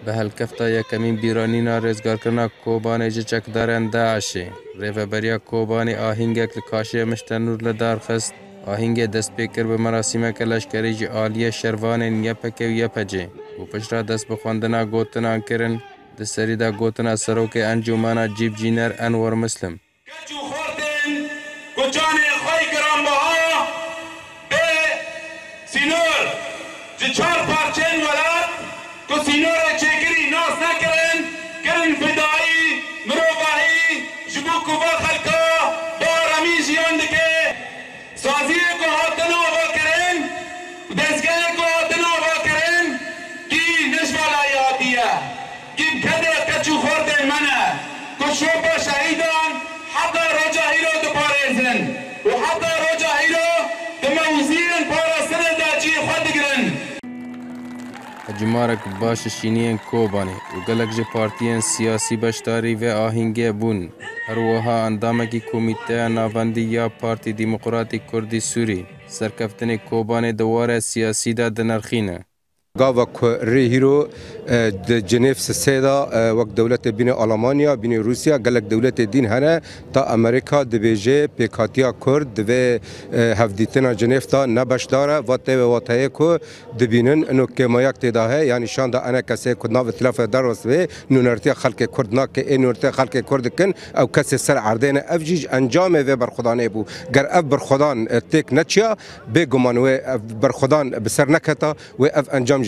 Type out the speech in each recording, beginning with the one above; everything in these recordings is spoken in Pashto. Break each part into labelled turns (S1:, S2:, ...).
S1: به هلکفتا یکمین بیرانینا رزگارکرنا کوبانی جی چکدارن داعشی ریفبریا کوبانی آهنگک لکاشی مشتنور لدار خست آهنگ دست پیکر به مراسم کلشکری جی آلیه شروان یپک و یپجی و پشت دست بخواندنا گوتنا کرن دسری دا گوتنا سروک انجومانا جیب جینر انور مسلم
S2: کچو خوردن کجان خوی گرانبها به سینور جی چار پارچین ولد که سینور چکری ناس نکرن کرن فدایی مروباهی جبو کبا خلقا بارمی جیان دکه سازیه که هاتنو با کرن دستگاه که هاتنو با کرن کی نشوالا یادیه کی کده کچو خوردن منه که شوبا شهیدان حتی رجاهی رو دپارزن و حتی رجاهی رو دموزین پارستن داجی خود گرن
S1: جمارک باش شینین کوبانی و گلک جی پارتیین سیاسی بشتاری و آهنگی بون هر وها اندامکی کمیته ناوندی یا پارتی دیمقراطی کردی سوری سرکفتن کوبانی دواره سیاسی دا دنرخینه
S3: گاوا ری هیرو جنیف سیدا وقت دولت بین آلمانیا بین روسیا گلک دولت دین هنه تا امریکا دبیجه پیکاتیا کرد و هفدیتنا جنیف تا نبش داره و تای کو دبینن انو کمایک تداه یعنی شان دا انا کسی کد ناو اطلاف درس و نونرتی خلق کردنا که نونرتی خلق کرد کن او کسی سر عردین افجیج انجام و برخدانه بو گر اف برخدان تک نچیا بگمان و برخدان بسر نکتا و اف انجام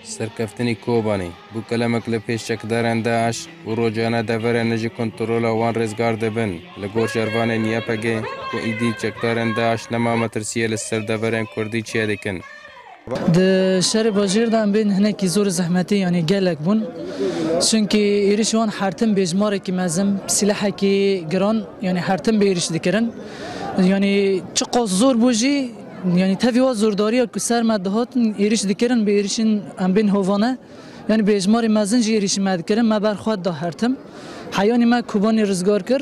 S1: سرکفتنی کوبانی بو کلمک لپیش چکدارن داعش و روجانه دور نجی کنترول وان رزگار دبن لگور شروان نیپگه و ایدی چکدارن داعش نما مترسیه لسر دورن کردی چیه دکن
S4: د شهر باجیر دام بین هنکی زور زحمتی یعنی گلک بون چونکی ایریشوان حرتم بیجماره کی مزم سلاحه کی گران یعنی حرتم بیریش دکرن یعنی چقدر زور بوجی یعنی تفیوات زورداری که سر مدهات ایریش دکرن به ایریشین ام بین هوانه یعنی به اجماع مزنج ایریش مدکرن ما برخواد دا هرتم حیانی ما کوبانی رزگار کر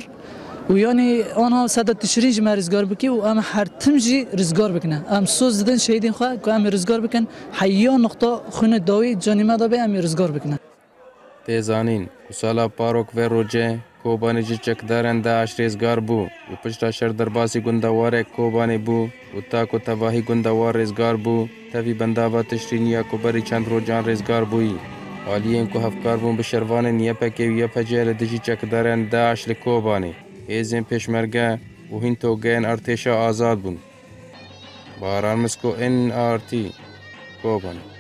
S4: و یعنی آنها صد تشریج ما رزگار بکی و ام هرتم جی رزگار بکنه ام سوز دادن شهیدین خواه که ام رزگار بکن حیان نقطه خون داوی جانی ما دا به ام رزگار بکنه
S1: تیزانین و سالا پاروک و روجه کوبانی جی چکدارن داعش رزگار بو و پشتا شر درباسی گندوار کوبانی بو و تاکو تواهی گندوار رزگار بو تفی بنداوا تشرینیا کوبری چند روجان رزگار بوی حالیین کو هفکار بون به شروان نیپکی و یپجه لدجی چکدارن داعش لکوبانی ایزین پیشمرگه و هین توگین ارتشا آزاد بون باران مسکو NRT کوبانی